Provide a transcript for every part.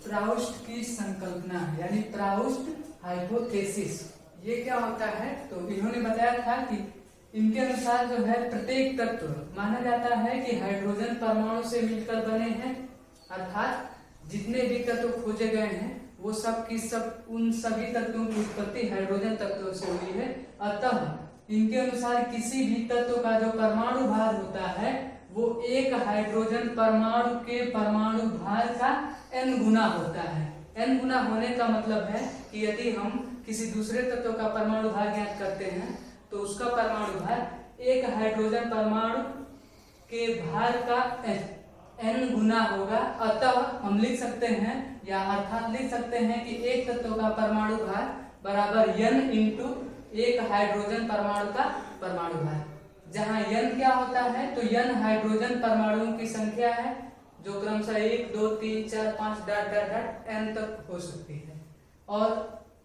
Proust की संकल्पना यानी प्राउस्ट हाइपोथेसिस। ये क्या होता है, तो इन्होंने बताया था कि इनके अनुसार जो है प्रत्येक तत्व माना जाता है कि हाइड्रोजन परमाणु से मिलकर बने हैं, अर्थात जितने भी तत्व खोजे गए हैं वो सब की सब उन सभी तत्वों की उत्पत्ति हाइड्रोजन तत्वों से हुई है। अतः इनके अनुसार किसी भी तत्व का जो परमाणु भार होता है वो एक हाइड्रोजन परमाणु के परमाणु भार का n गुना होता है। n गुना होने का मतलब है कि यदि हम किसी दूसरे तत्व का परमाणु भार ज्ञात करते हैं तो उसका परमाणु भार एक हाइड्रोजन परमाणु के भार का n गुना होगा। अतः हम लिख सकते हैं या अर्थात लिख सकते हैं कि एक तत्व का परमाणु भार बराबर n इंटू एक हाइड्रोजन परमाणु का परमाणु भार, जहां n क्या होता है, तो n हाइड्रोजन परमाणुओं की संख्या है जो क्रमशः 1 2 3 4 5 डॉट डॉट डॉट n तक हो सकती है। और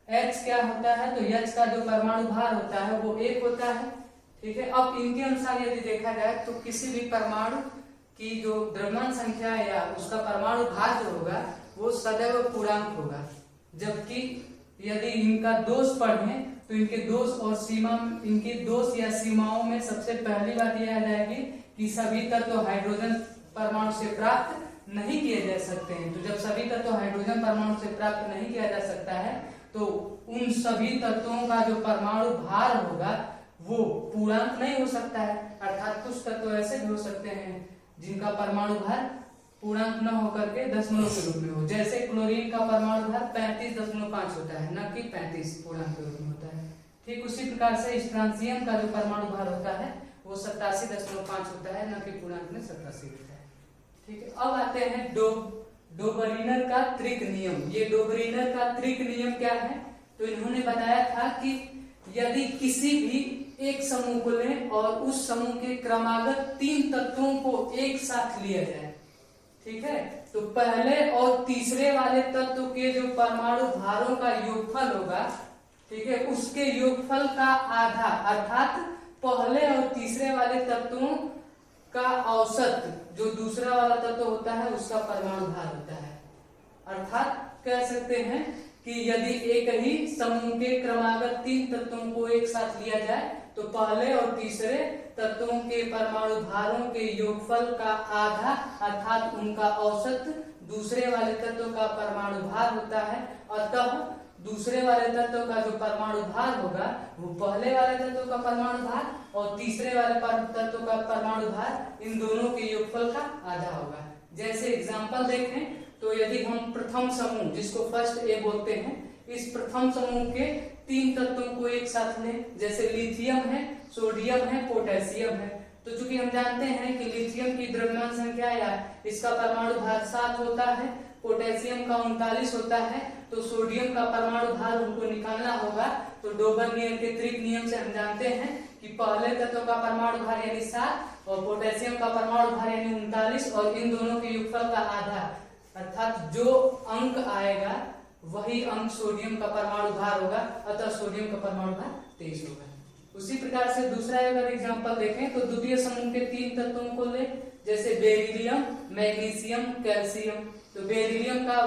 h क्या होता है, तो h का जो परमाणु भार होता है वो 1 होता है। ठीक है, अब इनके अनुसार यदि देखा जाए तो किसी भी परमाणु की जो द्रव्यमान संख्या या उसका परमाणु भार जो होगा वो सदैव पूर्णांक होगा, जबकि यदि इनका दोष पढ़ें तो इनके दोष और सीमा, इनके दोष या सीमाओं में सबसे पहली बात यह आ जाएगी कि सभी तत्व हाइड्रोजन परमाणु से प्राप्त नहीं किए जा सकते हैं। तो जब सभी तत्व हाइड्रोजन परमाणु से प्राप्त नहीं किया जा सकता है तो उन सभी तत्वों का जो परमाणु भार होगा वो पूर्णांक नहीं हो सकता है, अर्थात कुछ तत्व ऐसे भी हो सकते हैं जिनका परमाणु भार पूर्णांक न होकर के दशमलव के रूप में हो। जैसे क्लोरीन का परमाणु भार 35.5 होता है, न कि 35 पूर्णांक के रूप में होता है। ठीक उसी प्रकार से स्ट्रांसियम का जो परमाणु भार होता है वो 87.5 होता है, न कि पूर्णांक में 87 होता है। ठीक है, अब आते हैं डोबरीनर का त्रिक नियम। ये डोबरीनर का त्रिक नियम क्या है, तो इन्होंने बताया था कि यदि किसी भी एक समूह को लें और उस समूह के क्रमागत 3 तत्वों को एक साथ लिया जाए, ठीक है, तो पहले और तीसरे वाले तत्व के जो परमाणु भारों का योगफल होगा, ठीक है, उसके योगफल का आधा, अर्थात पहले और तीसरे वाले तत्वों का औसत जो दूसरा वाला तत्व होता है उसका परमाणु भार होता है। अर्थात कह सकते हैं कि यदि एक ही समूह के क्रमागत 3 तत्वों को एक साथ लिया जाए तो पहले और तीसरे तत्वों के परमाणु भारों के योगफल का आधा, अर्थात उनका औसत दूसरे वाले तत्व का परमाणु भार होता है। अतः दूसरे वाले तत्व का जो परमाणु भार होगा वो पहले वाले तत्व का परमाणु भार और तीसरे वाले तत्व का परमाणु भार इन दोनों के योगफल का आधा होगा। जैसे एग्जांपल देखें तो यदि हम प्रथम समूह जिसको फर्स्ट ए बोलते हैं, इस प्रथम समूह के 3 तत्वों को एक साथ लें, जैसे लिथियम है, सोडियम है, पोटेशियम है, तो चूंकि हम जानते हैं कि लिथियम की द्रव्यमान संख्या या इसका परमाणु भार 7 होता है, पोटेशियम का 39 होता है, तो सोडियम का परमाणु भार उनको निकालना होगा। तो डोबर नियम के त्रिक नियम से हम जानते हैं कि पहले तत्व का परमाणु भार यानी 7 और पोटेशियम का परमाणु भार यानी 39 और इन दोनों के योगफल का आधा, अर्थात जो अंक आएगा वही अंक सोडियम का परमाणु भार होगा। अतः सोडियम का परमाणु भार 23 होगा। उसी प्रकार से दूसरा अगर एग्जांपल देखें तो द्वितीय समूह के 3 तत्वों को ले, जैसे बेरिलियम, मैग्नीशियम, कैल्शियम। तो बेरिलियम का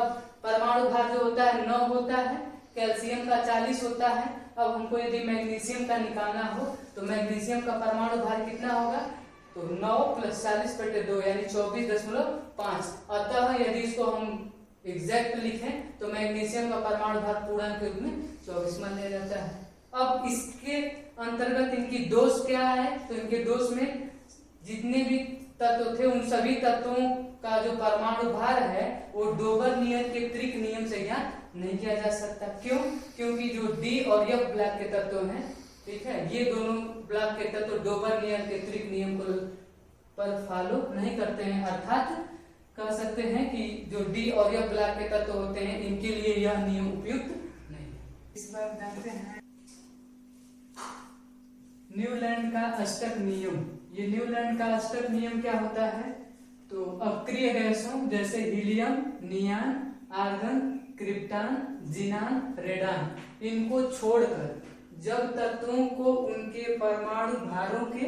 परमाणु भार जो होता है 9 होता है, कैल्शियम का 40 होता है। अब हमको यदि मैग्नीशियम का निकालना हो तो मैग्नीशियम का परमाणु भार कितना होगा, तो 9 + 40/2 यानी 24.5। अतः यदि इसको हम एग्जैक्ट लिखें तो मैग्नीशियम का परमाणु भार पूर्णांक के रूप में 24 मान लिया जाता है। अब इसके अंतर्गत इनकी दोष क्या है, तो इनके दोष में जितने भी तत्व थे उन सभी तत्वों का जो परमाणु भार है वो डोबर नियम के त्रिक नियम से ज्ञात नहीं किया जा सकता। क्यों? क्योंकि जो डी और एफ ब्लॉक के तत्व हैं, ठीक है, ये दोनों ब्लॉक के तत्व डोबर नियम के त्रिक नियम को पर फॉलो नहीं करते हैं। अर्थात कह सकते हैं कि जो डी और एफ ब्लॉक के तत्व होते हैं इनके लिए यह नियम उपयुक्त नहीं है। इस बार जानते हैं न्यूलैंड का अष्टक नियम। ये न्यूलैंड का अष्टक नियम क्या होता है, तो अक्रिय गैसों जैसे हीलियम, नियान, आर्गन, क्रिप्टॉन, जिनान, रेडान, इनको छोड़कर जब तत्वों को उनके परमाणु भारों के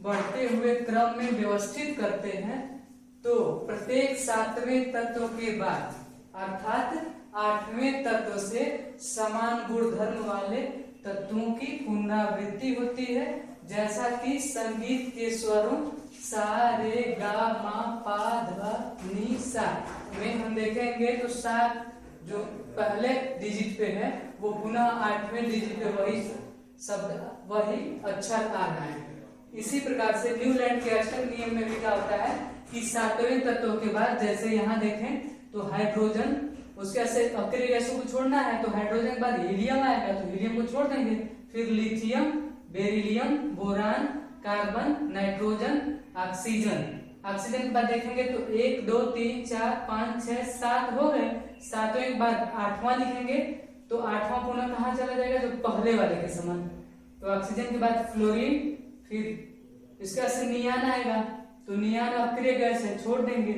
बढ़ते हुए क्रम में व्यवस्थित करते हैं तो प्रत्येक 7वें तत्व के बाद अर्थात 8वें तत्व से समान गुणधर्म वाले तत्वों की पुनरावृत्ति होती है, जैसा कि संगीत के स्वरों सा रे गा मा पा धा नी सा में हम देखेंगे तो सा जो पहले डिजिट पे है वो पुनः 8वें डिजिट पे वही शब्द वही अक्षर आ रहा है। इसी प्रकार से न्यूलैंड के अष्टक नियम में भी क्या होता है कि 7वें तत्व के बाद जैसे यहाँ देखें तो हाइड्रोजन, उसके से अक्रिय गैसों को छोड़ना है तो हाइड्रोजन के बाद हीलियम आएगा तो हीलियम को छोड़ देंगे, फिर lithium, beryllium, boron, carbon, nitrogen, oxygen. Oxygen के बाद देखेंगे तो 1 2 3 4 5 6 7 हो गए। 7वें के बाद 8वां लिखेंगे तो 8वां पुनः कहाँ चला जाएगा, जो पहले वाले के समान। तो ऑक्सीजन के बाद फ्लोरीन, फिर इसका से नियान आएगा तो नियान अक्रिय गैस है, छोड़ देंगे।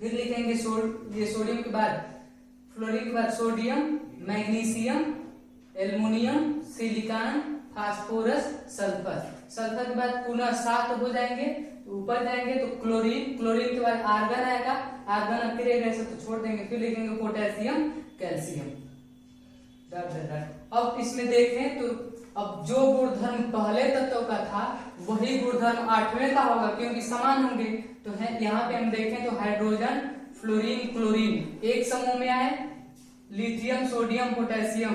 फिर लिखेंगे ये सोडियम के बाद फ्लोरीन के बाद sodium, magnesium, aluminium, silicon, phosphorus, sulphur. Sulphur के बाद पुनः 7 हो जाएंगे तो ऊपर जाएंगे तो क्लोरीन, क्लोरीन के बाद आर्गन आएगा, आर्गन अक्रिय गैस है तो छोड़ देंगे। फिर लिखेंगे पोटेशियम, कैल्शियम। अब इसमें देखें तो अब जो गुणधर्म पहले तत्व का था वही गुणधर्म 8वें का होगा क्योंकि समान होंगे। तो है यहाँ पे हम देखें तो हाइड्रोजन, फ्लोरीन, क्लोरीन एक समूह में आए, लिथियम, सोडियम, पोटेशियम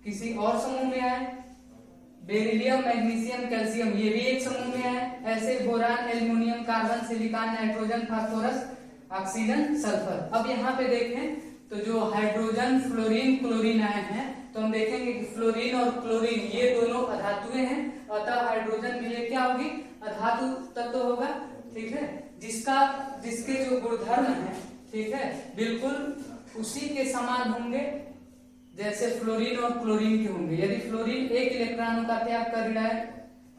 किसी और समूह में आए, बेरिलियम, मैग्नीशियम, कैल्शियम ये भी एक समूह में आए, ऐसे boron, aluminium, carbon, silicon, nitrogen, phosphorus, oxygen, sulphur. अब यहाँ पे देखें तो जो हाइड्रोजन, फ्लोरीन, क्लोरीन आए हैं तो हम देखेंगे कि फ्लोरीन और क्लोरीन ये दोनों अधातुएं हैं, अतः हाइड्रोजन भी ये क्या होगी, अधातु तत्व होगा। ठीक है, जिसके जो गुणधर्म है, ठीक है, बिल्कुल उसी के समान होंगे जैसे फ्लोरीन और क्लोरीन के होंगे। यदि फ्लोरीन एक इलेक्ट्रॉनों का त्याग कर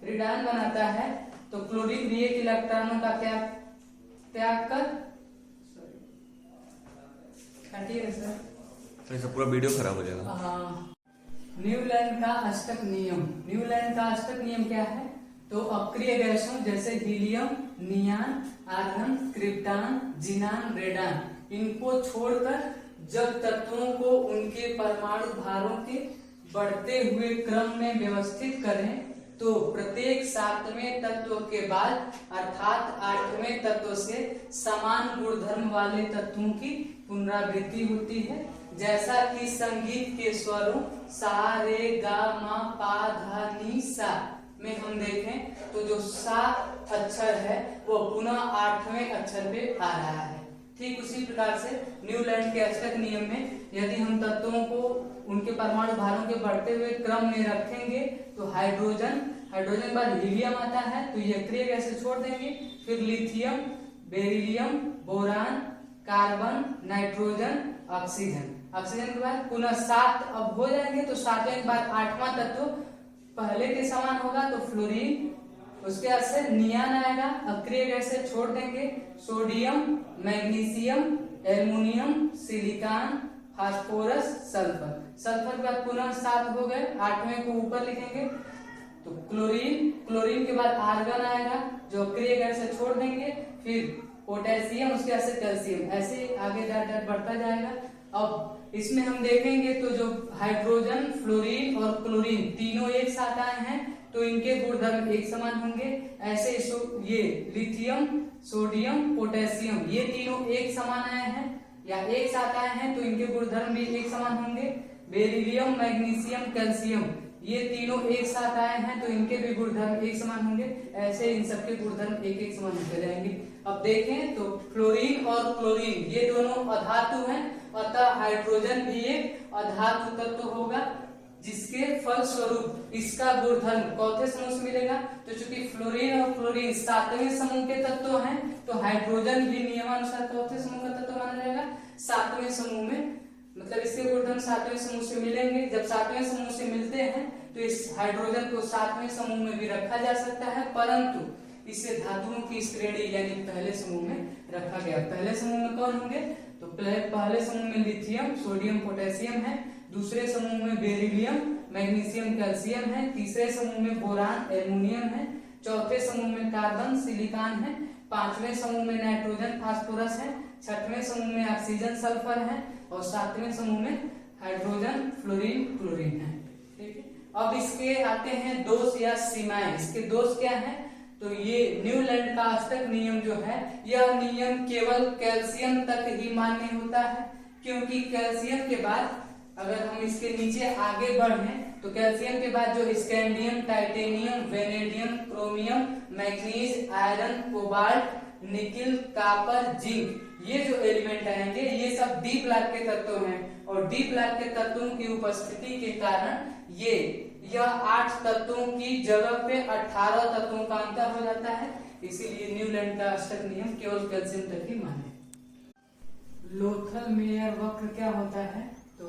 ऋणायन बनाता है तो क्लोरीन भी एक इलेक्ट्रॉनों का त्याग कर सर पूरा वीडियो खराब हो जाएगा। न्यूलैंड का अष्टक नियम, न्यूलैंड का अष्टक नियम क्या है, तो अक्रिय गैसों जैसे हीलियम, नियान, आर्गन, क्रिप्टॉन, जिनान, रेडान इनको छोड़कर जब तत्वों को उनके परमाणु भारों के बढ़ते हुए क्रम में व्यवस्थित करें तो प्रत्येक 7वें तत्व के बाद अर्थात 8वें तत्व से समान गुणधर्म वाले तत्वों की पुनरावृत्ति होती है, जैसा कि संगीत के स्वरों सा रे गा मा पा धा नी सा में हम देखें तो जो सा अक्षर है वो पुनः 8वें अक्षर पे आ रहा है। ठीक उसी प्रकार से न्यूलैंड के अष्टक नियम में यदि हम तत्वों को उनके परमाणु भारों के बढ़ते हुए क्रम में रखेंगे तो हाइड्रोजन के बाद हीलियम आता है तो ये अक्रिय गैस छोड़ देंगे, फिर lithium, beryllium, boron, carbon, nitrogen, oxygen के बाद पुनः 7 अब हो जाएंगे तो 7वें के बाद 8वां तत्व पहले के समान होगा तो फ्लोरीन, उसके बाद से नियान आएगा, अक्रिय गैस छोड़ देंगे, sodium, magnesium, aluminium, silicon, phosphorus, sulphur के बाद पुनः 7 हो गए, 8वें को ऊपर लिखेंगे तो क्लोरीन के बाद आर्गन आएगा जो अक्रिय गैस छोड़ देंगे, फिर पोटेशियम, उसके बाद से कैल्शियम, ऐसे आगे डट बढ़ता जाएगा। अब इसमें हम देखेंगे तो जो हाइड्रोजन, फ्लोरीन और क्लोरीन तीनों एक साथ आए हैं तो इनके गुणधर्म एक समान होंगे। ऐसे ये लिथियम, सोडियम, पोटेशियम ये तीनों एक समान आए हैं या एक साथ आए हैं तो इनके गुणधर्म भी एक समान होंगे। बेरिलियम, मैग्नीशियम, कैल्शियम ये तीनों एक साथ आए हैं तो इनके भी गुणधर्म एक समान होंगे। ऐसे इन सबके गुणधर्म एक एक समान होते जाएंगे। अब देखें तो फ्लोरीन और क्लोरीन ये दोनों अधातु हैं, अतः हाइड्रोजन भी एक अधातु तत्व होगा, जिसके फलस्वरूप इसका गुणधर्म चौथे समूह से मिलेगा। तो चूंकि फ्लोरीन और क्लोरीन 7वें समूह के तत्व हैं तो हाइड्रोजन भी नियमानुसार चौथे समूह का तत्व माना जाएगा। 7वें समूह में मतलब इसके गुणधर्म 7वें समूह से मिलेंगे। जब 7वें समूह से मिलते हैं तो इस हाइड्रोजन को 7वें समूह में भी रखा जा सकता है, परंतु इसे धातुओं की श्रेणी यानी पहले समूह में रखा गया। पहले समूह में कौन होंगे तो पहले समूह में लिथियम, सोडियम, पोटेशियम है, दूसरे समूह में बेरिलियम, मैग्नीशियम, कैल्शियम है, तीसरे समूह में बोरान, एल्युमिनियम है, चौथे समूह में कार्बन, सिलिकॉन है, 5वें समूह में नाइट्रोजन, फास्फोरस है, छठवें समूह में ऑक्सीजन सल्फर है और सातवें समूह में हाइड्रोजन फ्लोरीन क्लोरीन है। ठीक है, अब इसके आते हैं दोष या सीमाएं। इसके दोष क्या है? तो ये न्यूलैंड का अष्टक नियम जो है, यह नियम केवल कैल्शियम तक ही मान्य होता है, क्योंकि कैल्शियम के बाद अगर हम इसके नीचे आगे बढ़े तो कैल्शियम के बाद जो scandium, titanium, vanadium, chromium, manganese, iron, cobalt, nickel, copper, zinc, ये जो एलिमेंट आएंगे ये सब डी ब्लॉक के तत्व हैं और डी ब्लॉक के तत्वों की उपस्थिति के कारण यह 8 तत्वों की जगह पे 18 तत्वों का अंतर हो जाता है। इसीलिए न्यूलैंड का अष्टक नियम केवल कैल्शियम तक ही मान्य। लोथल मेयर वक्र क्या होता है? तो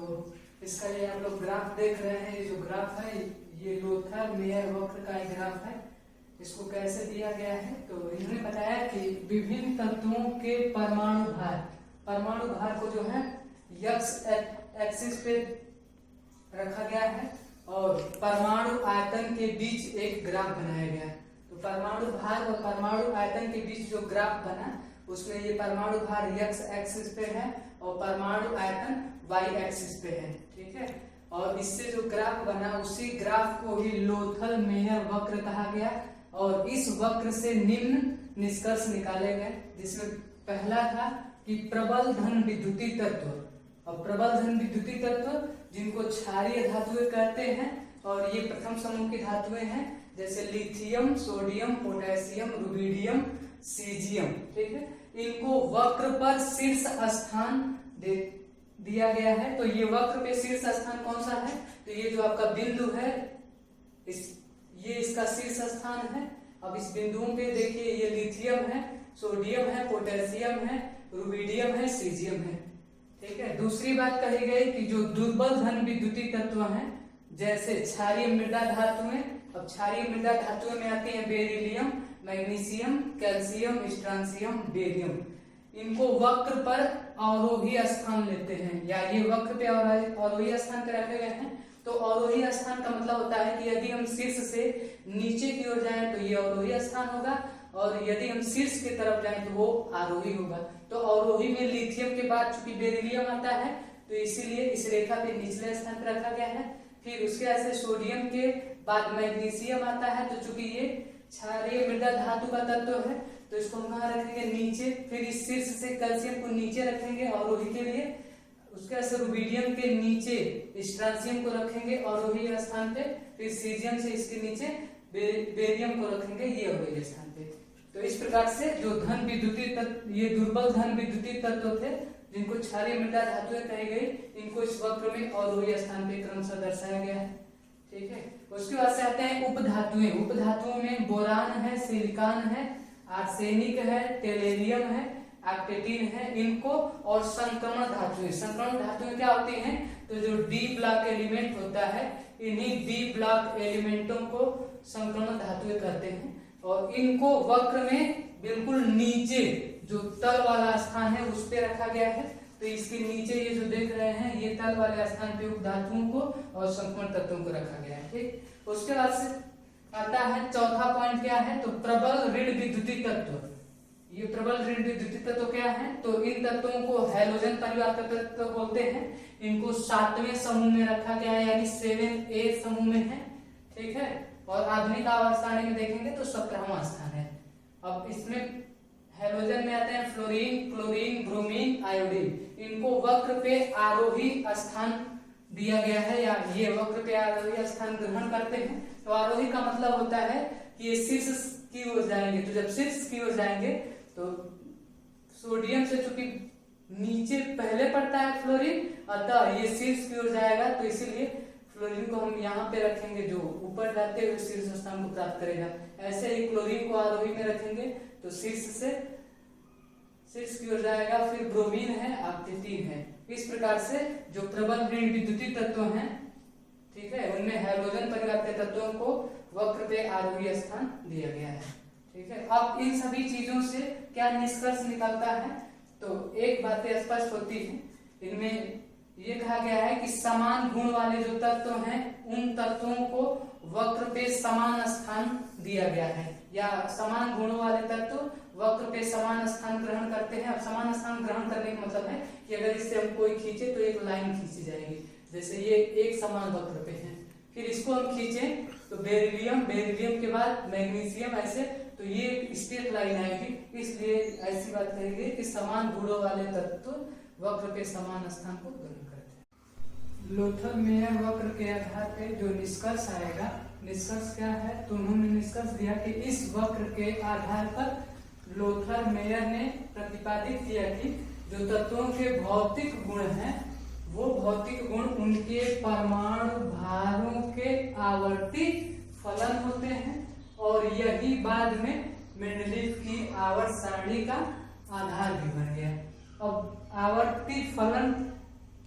इसका ये आप लोग ग्राफ देख रहे हैं, ये जो ग्राफ है ये लोथल मेयर वक्र का एक ग्राफ है। इसको कैसे दिया गया है? तो इन्होंने बताया कि विभिन्न तत्वों के परमाणु भार को जो है एक्स एक्सिस पे रखा गया है और परमाणु आयतन के बीच एक ग्राफ बनाया गया है। तो परमाणु भार और परमाणु आयतन के बीच जो ग्राफ बना उसमें ये परमाणु भार एक्स एक्सिस पे है और परमाणु आयतन वाई एक्सिस पे है। ठीक है, और इससे जो ग्राफ बना उसी ग्राफ को ही लोथल मेयर वक्र कहा गया और इस वक्र से निम्न निष्कर्ष निकाले गए, जिसमें पहला था कि प्रबल धन विद्युतीय तत्व। और प्रबल धन विद्युतीय तत्व जिनको क्षारीय धातुएं कहते हैं और ये प्रथम समूह की धातुएं हैं, जैसे lithium, sodium, potassium, rubidium, caesium. ठीक है, इनको वक्र पर शीर्ष स्थान दिया गया है। तो ये वक्र पे शीर्ष स्थान कौन सा है? तो ये जो आपका बिंदु है ये इसका शीर्ष स्थान है। अब इस बिंदुओं पे देखिए, ये लिथियम है, सोडियम है, पोटेशियम है, रुबिडियम है, सीजियम है। ठीक है, दूसरी बात कही गई कि जो दुर्बल धन विद्युतीय तत्व हैं, जैसे क्षारीय मृदा धातुएं। अब क्षारीय मृदा धातुएं में आती है beryllium, magnesium, calcium, strontium, barium. इनको वक्र पर अवरोही स्थान लेते हैं, या ये वक्र पे अवरोही स्थान पे रखे गए हैं। तो अवरोही स्थान का मतलब होता है कि यदि हम शीर्ष से नीचे की ओर जाएं तो ये अवरोही स्थान होगा और यदि हम शीर्ष की तरफ जाएं तो वो आरोही होगा। तो अवरोही में लिथियम के बाद चूंकि बेरिलियम आता है तो इसीलिए इस रेखा पे निचले स्थान पर रखा गया है। फिर उसके ऐसे सोडियम के बाद मैग्नीशियम आता है, तो चूंकि ये क्षारीय मृदा धातु का तत्व है तो इसको हम कहाँ रखेंगे? नीचे। फिर इस शीर्ष से कैल्शियम को नीचे रखेंगे अवरोही के लिए। उसके बाद रुबिडियम के नीचे स्ट्रांसियम को रखेंगे अवरोही स्थान पे। फिर सीजियम से इसके नीचे बेरियम को रखेंगे ये अवरोही स्थान पे। तो इस प्रकार से जो धन विद्युतीय तत्व, ये दुर्बल धन विद्युतीय तत्व थे जिनको क्षारीय मृदा धातुएं कही गई, इनको इस वक्र में अवरोही स्थान पे क्रमशः दर्शाया गया है। ठीक है, उसके बाद से आते हैं उपधातुएं। उपधातुओं में बोरान है, सिलिकॉन है, आर्सेनिक है, टेलेरियम है, एक्टिन है, इनको और संक्रमण धातुएं। संक्रमण धातुएं क्या होती हैं? तो जो डी ब्लॉक एलिमेंट होता है, इन्हीं डी ब्लॉक एलिमेंटों को संक्रमण धातुएं कहते हैं और इनको वक्र में बिल्कुल नीचे जो तल वाला स्थान है उस पे रखा गया है। तो इसके नीचे ये जो देख रहे हैं ये तल वाले स्थान पे उपधातुओं को और संक्रमण तत्वों को रखा गया है। ठीक, उसके बाद से आता है चौथा पॉइंट क्या है? तो प्रबल ऋण विद्युतीय तत्व। ये प्रबल ऋण विद्युतीय तत्व क्या है? तो इन तत्वों को हैलोजन परिवार का तत्व बोलते हैं। इनको 7वें समूह में रखा गया है, यानी 7A समूह में है। ठीक है, और आधुनिक आवर्त सारणी में देखेंगे तो 17वां स्थान है। अब इसमें हैलोजन में आते हैं फ्लोरीन, क्लोरीन, ब्रोमीन, आयोडीन। इनको वक्र पे आरोही स्थान दिया गया है, या ये वक्र पे आरोही स्थान ग्रहण करते हैं। तो आरोही का मतलब होता है कि ये शीर्ष की ओर जाएंगे। तो जब शीर्ष की ओर जाएंगे तो सोडियम से चूंकि नीचे पहले पड़ता है फ्लोरीन, अतः ये शीर्ष की ओर जाएगा, तो इसीलिए फ्लोरीन को हम यहाँ पे रखेंगे जो ऊपर जाते हुए शीर्ष स्थान को प्राप्त करेगा। ऐसे ही क्लोरीन को आरोही में रखेंगे तो शीर्ष की ओर जाएगा। फिर ब्रोमीन है, एक्टिन है। इस प्रकार से जो प्रबल ऋण विद्युतीय तत्व हैं, ठीक है, उनमें हैलोजन परिवार के तत्वों को वक्र पे आरोही स्थान दिया गया है। ठीक है, अब इन सभी चीजों से क्या निष्कर्ष निकलता है? तो एक बात स्पष्ट होती है, इनमें ये कहा गया है कि समान गुण वाले जो तत्व हैं उन तत्वों को वक्र पे समान स्थान दिया गया है, या समान गुणों वाले तत्व वक्र पे समान स्थान ग्रहण करते हैं। अब समान स्थान ग्रहण करने का मतलब है कि अगर इससे हम कोई खींचे तो एक लाइन खींची जाएगी, जैसे ये एक समान वक्र पे है। फिर इसको हम खींचे तो बेरिलियम, बेरिलियम के बाद मैग्नीशियम, ऐसे तो ये एक स्ट्रेट लाइन आएगी। इसलिए ऐसी बात कहेंगे कि समान गुणों वाले तत्व वक्र के समान स्थान को ग्रहण करते हैं। लोथल मेयर वक्र के आधार पे जो निष्कर्ष आएगा, निष्कर्ष क्या है, तो उन्होंने निष्कर्ष दिया कि इस वक्र के आधार पर लोथल मेयर ने प्रतिपादित किया कि जो तत्वों के भौतिक गुण हैं वो भौतिक गुण उनके परमाणु भारों के आवर्ती फलन होते हैं और यही बाद में मेंडलीव की आवर्त सारणी का आधार भी बन गया। अब आवर्ती फलन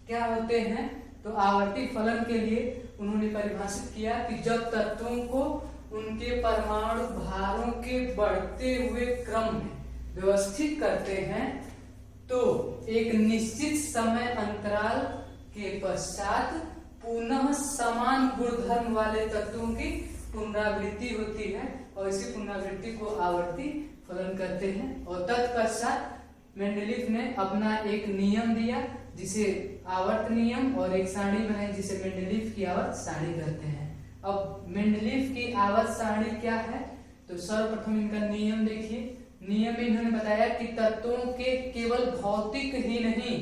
क्या होते हैं, तो आवर्ती फलन के लिए उन्होंने परिभाषित किया कि जब तत्वों को उनके परमाणु भारों के बढ़ते हुए क्रम में व्यवस्थित करते हैं तो एक निश्चित समय अंतराल के पश्चात पुनः समान गुणधर्म वाले तत्वों की पुनरावृत्ति होती है और इसी पुनरावृत्ति को आवर्ती फलन कहते हैं। और तत्पश्चात मेंडलीव ने अपना एक नियम दिया जिसे आवर्त नियम और एक सारणी बनाई जिसे मेंडलीव की आवर्त सारणी कहते हैं। अब मेंडलीव की आवर्त सारणी क्या है, तो सर्वप्रथम इनका नियम देखिए। नियम में इन्होंने बताया कि तत्वों के केवल भौतिक ही नहीं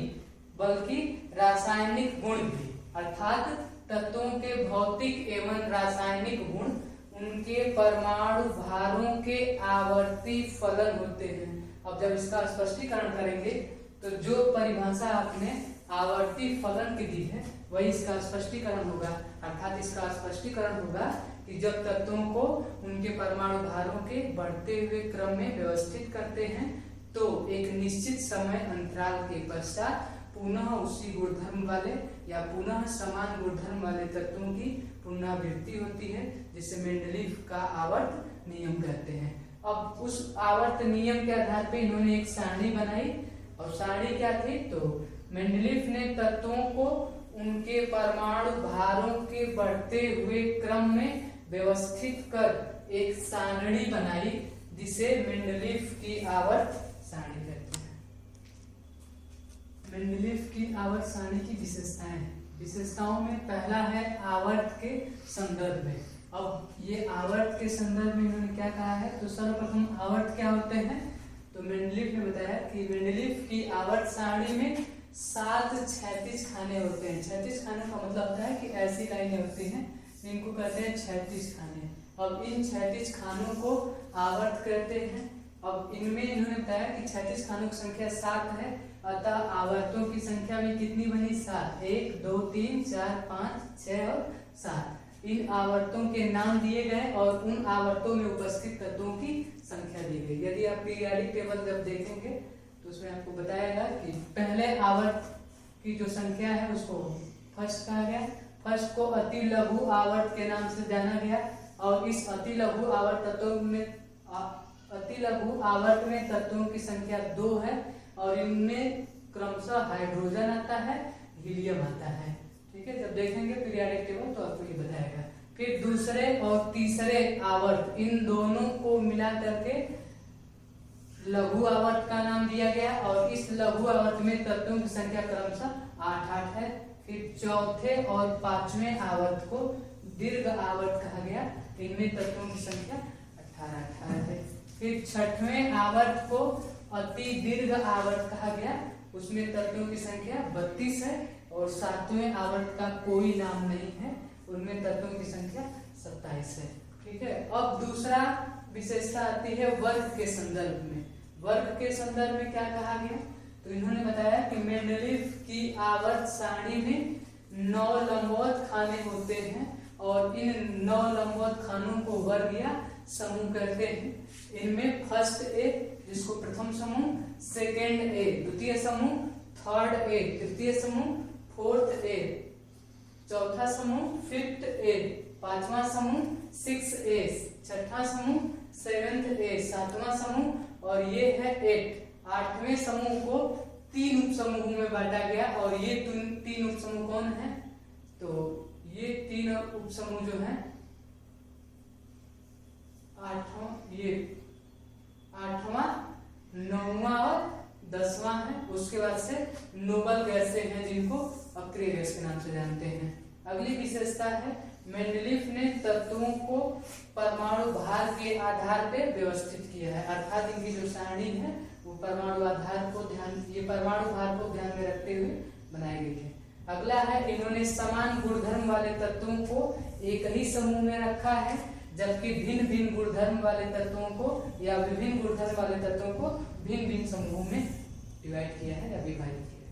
बल्कि रासायनिक गुण भी, अर्थात तत्वों के भौतिक एवं रासायनिक गुण उनके परमाणु भारों के आवर्ती फलन होते हैं। अब जब इसका स्पष्टीकरण करेंगे तो जो परिभाषा आपने आवर्ती फलन की दी है वही इसका स्पष्टीकरण होगा, अर्थात इसका स्पष्टीकरण होगा कि जब तत्वों को उनके परमाणु भारों के बढ़ते हुए क्रम में व्यवस्थित करते हैं तो एक निश्चित समय अंतराल के पश्चात पुनः उसी गुणधर्म वाले या पुनः समान गुणधर्म वाले तत्वों की पुनरावृत्ति होती है जिसे मेंडलीव का आवर्त नियम कहते हैं। अब उस आवर्त नियम के आधार पे इन्होंने एक सारणी बनाई और सारणी क्या थी, तो मेंडलीव ने तत्वों को उनके परमाणु भारों के बढ़ते हुए क्रम में व्यवस्थित कर एक सारणी बनाई जिसे मेंडलीव की आवर्त सारणी कहते हैं। मेंडलीव की आवर्त सारणी की विशेषताओं में पहला है आवर्त के संदर्भ में। अब ये आवर्त के संदर्भ में इन्होंने क्या कहा है, तो सर्वप्रथम आवर्त क्या होते हैं, तो मेंडलीव ने बताया कि मेंडलीव की आवर्त सारणी में 7 क्षैतिज खाने होते हैं। क्षैतिज खाने का मतलब होता है कि ऐसी लाइनें होती हैं, इनको कहते हैं क्षैतिज खाने। अब इन क्षैतिज खानों को आवर्त कहते हैं। अब इनमें इन्होंने बताया कि क्षैतिज खानों की संख्या 7 है, अतः आवर्तों की संख्या भी कितनी बनी, 7। 1 2 3 4 5 6 और 7। इन आवर्तों के नाम दिए गए और उन आवर्तों में उपस्थित तत्वों की संख्या दी गई। यदि आप पीरियोडिक टेबल जब देखेंगे तो उसमें आपको बताएगा कि पहले आवर्त की जो संख्या है उसको फर्स्ट कहा गया। फर्स्ट को अति लघु आवर्त के नाम से जाना गया और इस अति लघु आवर्त तत्वों की संख्या 2 है और इनमें क्रमशः हाइड्रोजन आता है, हीलियम आता है। ठीक है, जब देखेंगे पीरियोडिक टेबल तो आपको ये बताएगा। फिर दूसरे और तीसरे आवर्त, इन दोनों को मिला करके लघु आवर्त का नाम दिया गया और इस लघु आवर्त में तत्वों की संख्या क्रमशः 8 है। फिर चौथे और पांचवें आवर्त को दीर्घ आवर्त कहा गया, इनमें तत्वों की संख्या 18 है। फिर छठवें आवर्त को अति दीर्घ आवर्त कहा गया, उसमें तत्वों की संख्या 32 है और सातवें आवर्त का कोई नाम नहीं है, उनमें तत्वों की संख्या 27 है। ठीक है, अब दूसरा विशेषता आती है वर्ग के संदर्भ में। वर्ग के संदर्भ में क्या कहा गया, तो इन्होंने बताया कि मेंडलीव की आवर्त सारणी में 9 लंबवत खाने होते हैं और इन 9 लंबवत खानों को वर्ग या समूह कहते हैं। इनमें फर्स्ट ए जिसको प्रथम समूह, सेकेंड ए द्वितीय समूह, थर्ड ए तृतीय समूह, फोर्थ ए चौथा समूह, फिफ्थ ए पांचवा समूह, 6 ए छठा समूह, 7th ए सातवां समूह और ये है 8 आठवें समूह को 3 उप समूहों में बांटा गया। और ये 3 उप समूह कौन है, तो ये 3 उप समूह जो है आठवां 9वां और 10वां है। उसके बाद से नोबल गैसें हैं जिनको अक्रिय गैस के नाम से जानते हैं। अगली विशेषता है मेंडलीफ ने तत्वों को परमाणु भार के आधार पे व्यवस्थित किया है, अर्थात इनकी जो सारणी है वो परमाणु भार को ध्यान में रखते हुए बनाई गई है। अगला है इन्होंने समान गुणधर्म वाले तत्वों को एक ही समूह में रखा है, जबकि भिन्न भिन्न गुणधर्म वाले तत्वों को या विभिन्न गुणधर्म वाले तत्वों को भिन्न भिन्न समूहों में डिवाइड किया है या विभाजित किया है।